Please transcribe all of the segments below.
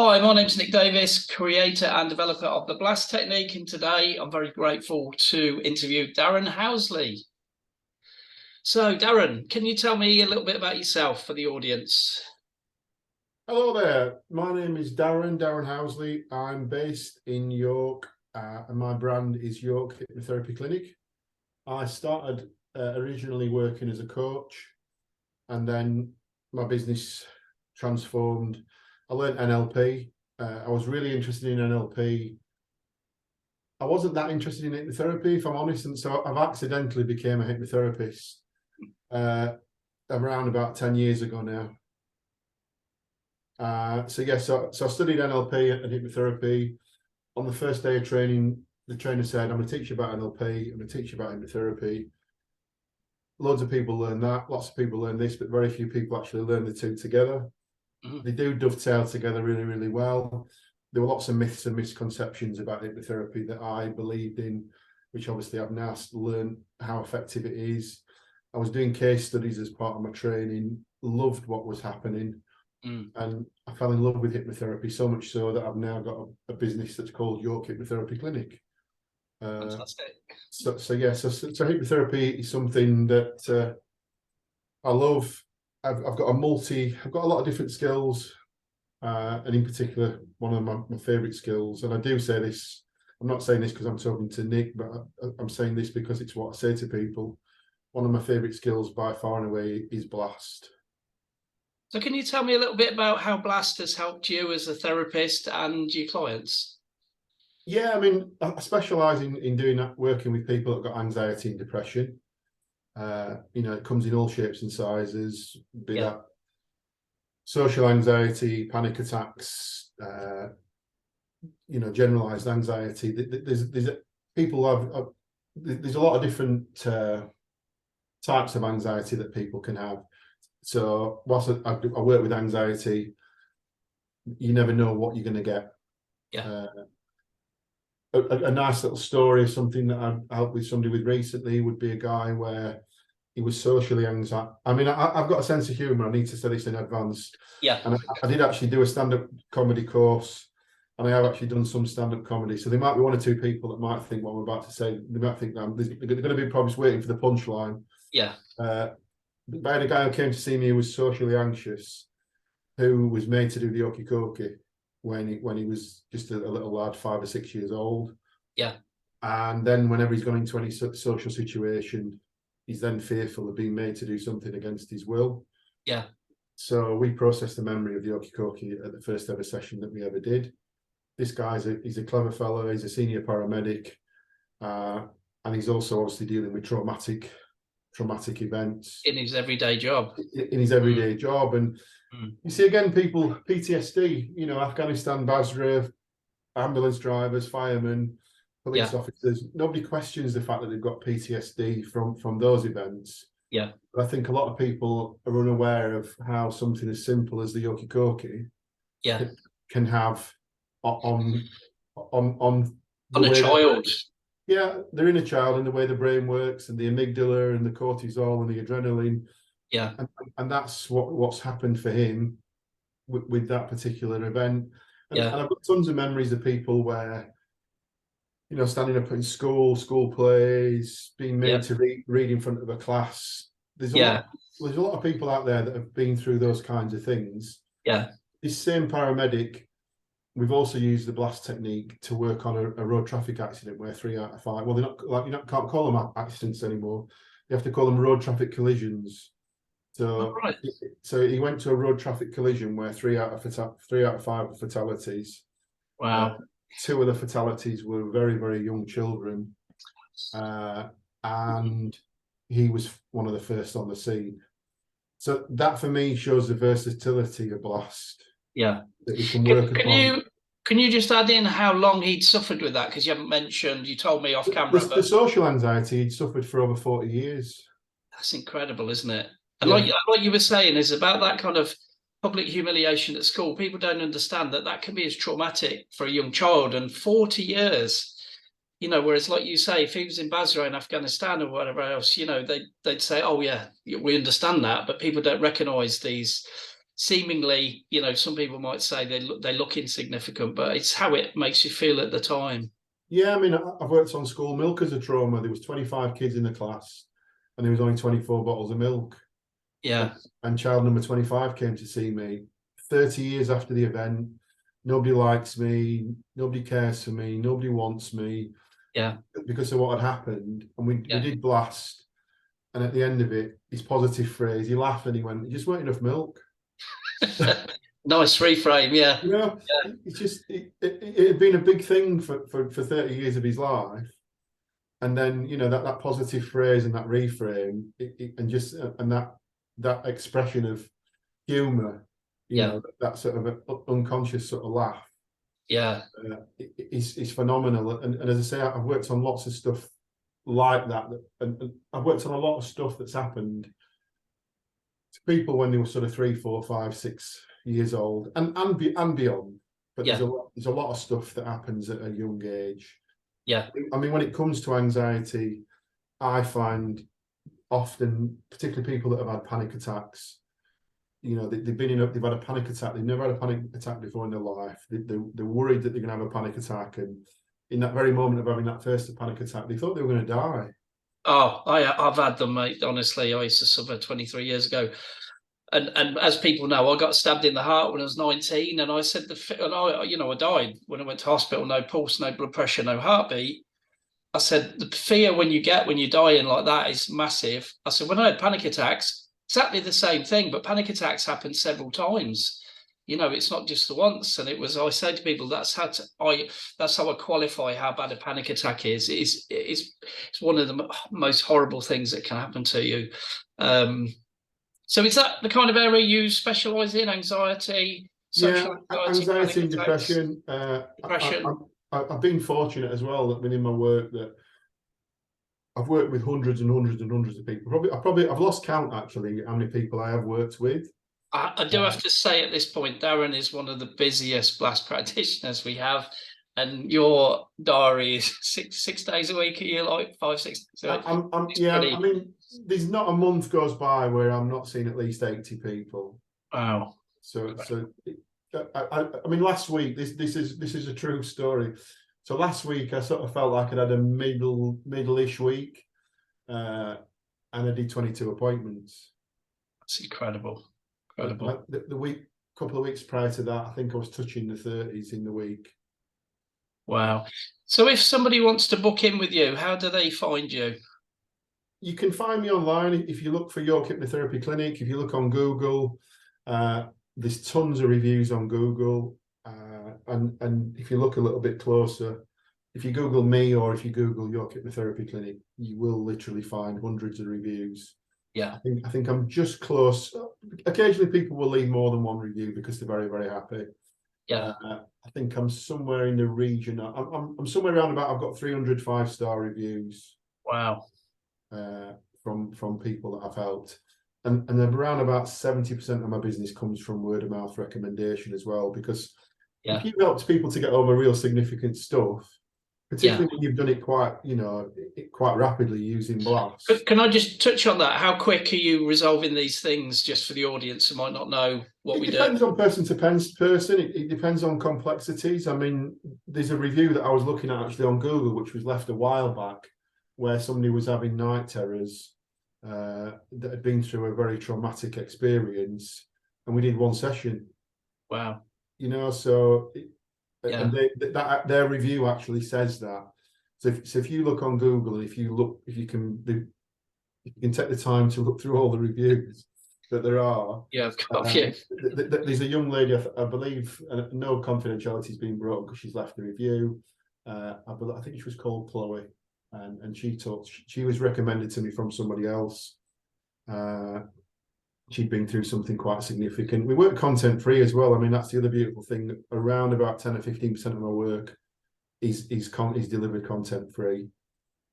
Hi, my name's Nick Davis, creator and developer of the Blast Technique, and today I'm very grateful to interview Darren Housley. So, Darren, can you tell me a little bit about yourself for the audience? Hello there, my name is Darren Housley. I'm based in York and my brand is York Hypnotherapy Clinic. I started originally working as a coach, and then my business transformed. I learned NLP. I was really interested in NLP. I wasn't that interested in hypnotherapy, if I'm honest, and so I've accidentally became a hypnotherapist around about 10 years ago now. So I studied NLP and hypnotherapy. On the first day of training, the trainer said, I'm going to teach you about NLP, I'm going to teach you about hypnotherapy. Loads of people learn that, lots of people learn this, but very few people actually learn the two together. They do dovetail together really, really well. There were lots of myths and misconceptions about hypnotherapy that I believed in, which obviously I've now learned how effective it is. I was doing case studies as part of my training, loved what was happening. And I fell in love with hypnotherapy, so much so that I've now got a business that's called York Hypnotherapy Clinic. Fantastic. So hypnotherapy is something that I love. I've got a lot of different skills, and in particular, one of my favorite skills. And I do say this, I'm not saying this because I'm talking to Nick, but I'm saying this because it's what I say to people. One of my favorite skills by far and away is Blast. So can you tell me a little bit about how Blast has helped you as a therapist and your clients? Yeah, I mean, I specialise in doing that, working with people that have got anxiety and depression. It comes in all shapes and sizes, be that social anxiety, panic attacks, generalised anxiety. There's a lot of different types of anxiety that people can have. So whilst I work with anxiety, you never know what you're going to get. A nice little story of something that I've helped with somebody with recently would be a guy where he was socially anxious. I mean, I've got a sense of humour. I need to say this in advance. Yeah. And I did actually do a stand-up comedy course, and I have actually done some stand-up comedy. So there might be one or two people that might think what I'm about to say. They might think that they're going to be probably waiting for the punchline. Yeah. But I had a guy who came to see me who was socially anxious, who was made to do the okie dokie when he was just a little lad, 5 or 6 years old. Yeah. And then whenever he's gone into any social situation, he's then fearful of being made to do something against his will. Yeah. So we processed the memory of the okie dokie at the first ever session that we ever did. This guy's he's a clever fellow. He's a senior paramedic, and he's also obviously dealing with traumatic events In his everyday job. And you see again, people, PTSD, Afghanistan, Basra, ambulance drivers, firemen, police officers, nobody questions the fact that they've got PTSD from those events. Yeah. But I think a lot of people are unaware of how something as simple as the okie dokie can have on a child. Their inner child and the way the brain works, and the amygdala and the cortisol and the adrenaline. Yeah. And that's what's happened for him with that particular event. And I've got tons of memories of people where, standing up in school plays, being made to read in front of a class. There's a lot of people out there that have been through those kinds of things. Yeah. This same paramedic, we've also used the Blast technique to work on a road traffic accident where 3 out of 5, well, they're not, can't call them accidents anymore. You have to call them road traffic collisions. So he went to a road traffic collision where 3 out of 5 were fatalities. Wow. 2 of the fatalities were very, very young children. And he was one of the first on the scene. So that for me shows the versatility of Blast. Yeah. That we can work upon. Can you just add in how long he'd suffered with that? Because you haven't mentioned, you told me off camera. The social anxiety he'd suffered for over 40 years. That's incredible, isn't it? And like you were saying, is about that kind of public humiliation at school. People don't understand that can be as traumatic for a young child. And 40 years, whereas like you say, if he was in Basra in Afghanistan or whatever else, they'd say, oh yeah, we understand that, but people don't recognise these seemingly, you know, some people might say they look insignificant, but it's how it makes you feel at the time. Yeah, I mean, I've worked on school milk as a trauma. There was 25 kids in the class, and there was only 24 bottles of milk. Yeah. And child number 25 came to see me 30 years after the event. Nobody likes me. Nobody cares for me. Nobody wants me. Yeah. Because of what had happened. And we did blast. And at the end of it, his positive phrase, he laughed and he went, "It just weren't enough milk." Nice reframe, yeah. You know, it's just, it had been a big thing for 30 years of his life. And then, you know, that positive phrase and that reframe, and that expression of humor, you know, that sort of unconscious sort of laugh. Yeah. Is phenomenal. And as I say, I've worked on lots of stuff like that, and I've worked on a lot of stuff that's happened to people when they were sort of 3, 4, 5, 6 years old and beyond. But there's a lot of stuff that happens at a young age. Yeah. I mean, when it comes to anxiety, I find often, particularly people that have had panic attacks, you know, they've had a panic attack. They've never had a panic attack before in their life. They're worried that they're going to have a panic attack, and in that very moment of having that first panic attack, they thought they were going to die. Oh, I've had them, mate. Honestly, I used to suffer 23 years ago. And as people know, I got stabbed in the heart when I was 19, and I said I died when I went to hospital. No pulse, no blood pressure, no heartbeat. I said the fear when you're dying like that is massive. I said when I had panic attacks, exactly the same thing, but panic attacks happen several times. You know, it's not just the once. And I say to people, that's how I qualify how bad a panic attack is. It's one of the most horrible things that can happen to you. So is that the kind of area you specialise in? Anxiety, social anxiety and depression. Depression. I've been fortunate as well that within my work that I've worked with hundreds and hundreds and hundreds of people. I've lost count actually how many people I have worked with. I do have to say at this point, Darren is one of the busiest blast practitioners we have, and your diary is six days a week. Are you like 5, 6 days a week? I mean, there's not a month goes by where I'm not seeing at least 80 people. Wow. So I mean, last week, this is a true story. So last week I sort of felt like I'd had a middle-ish week, and I did 22 appointments. That's incredible. The couple of weeks prior to that, I think I was touching the 30s in the week. Wow. So if somebody wants to book in with you, how do they find you? You can find me online if you look for York Hypnotherapy Clinic. If you look on Google, there's tons of reviews on Google. And if you look a little bit closer, if you Google me or if you Google York Hypnotherapy Clinic, you will literally find hundreds of reviews. Yeah. I think I'm just close. Occasionally people will leave more than one review because they're very, very happy. Yeah. I think I'm somewhere in the region. I'm somewhere around about, I've got 300 5-star reviews. Wow. From people that I've helped. And around about 70% of my business comes from word of mouth recommendation as well, because if you've helped people to get over real significant stuff, particularly when you've done it quite rapidly using blast. Can I just touch on that? How quick are you resolving these things, just for the audience who might not know what we do? It depends on person to person. It depends on complexities. I mean, there's a review that I was looking at actually on Google, which was left a while back, where somebody was having night terrors that had been through a very traumatic experience, and we did one session. Wow. You know, so and their review actually says that. So if you look on Google, and if you can take the time to look through all the reviews that there are. Yeah, there's a young lady, I believe, no confidentiality has been broken because she's left a review. I think she was called Chloe. And she was recommended to me from somebody else. She'd been through something quite significant. We work content free as well. I mean, that's the other beautiful thing. Around about 10 or 15% of my work is delivered content free.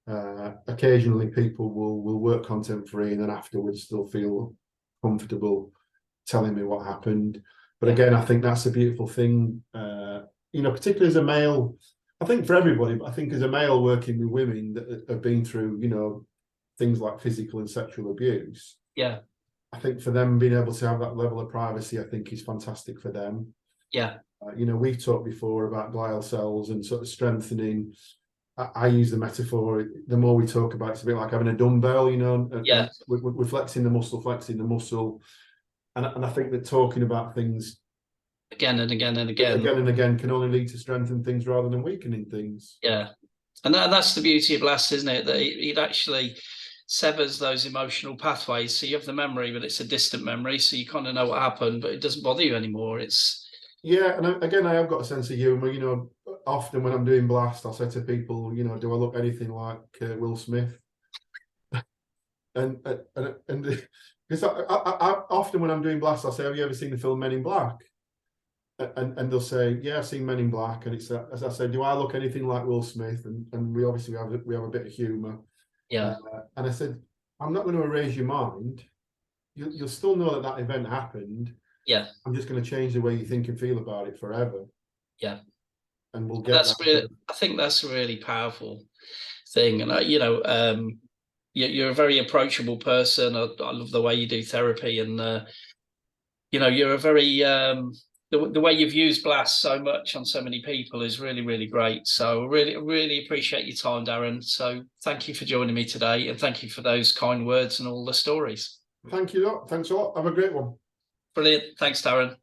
Occasionally, people will work content free and then afterwards still feel comfortable telling me what happened. But again, I think that's a beautiful thing. Particularly as a male. I think for everybody, but I think as a male working with women that have been through, things like physical and sexual abuse. Yeah. I think for them being able to have that level of privacy, I think is fantastic for them. Yeah. You know, we've talked before about glial cells and sort of strengthening. I use the metaphor, the more we talk about it, it's a bit like having a dumbbell, you know, and we're flexing the muscle. And I think that talking about things again and again and again can only lead to strengthen things rather than weakening things. Yeah. And that's the beauty of blast, isn't it? That it actually severs those emotional pathways. So you have the memory, but it's a distant memory. So you kind of know what happened, but it doesn't bother you anymore. Yeah, and again, I have got a sense of humour. You know, often when I'm doing blast, I'll say to people, you know, do I look anything like Will Smith? and because I often when I'm doing blast, I'll say, have you ever seen the film Men in Black? And they'll say, yeah, I've seen Men in Black. And it's as I say, do I look anything like Will Smith? And we obviously have a bit of humour. Yeah. And I said, I'm not going to erase your mind. You'll still know that event happened. Yeah. I'm just going to change the way you think and feel about it forever. Yeah. And we'll get that. Really, I think that's a really powerful thing. And, you know, you're a very approachable person. I love the way you do therapy. And, you know, you're a very, the way you've used blast so much on so many people is really, really great. So really appreciate your time, Darren. So thank you for joining me today. And thank you for those kind words and all the stories. Thank you. Thanks a lot. Have a great one. Brilliant. Thanks, Darren.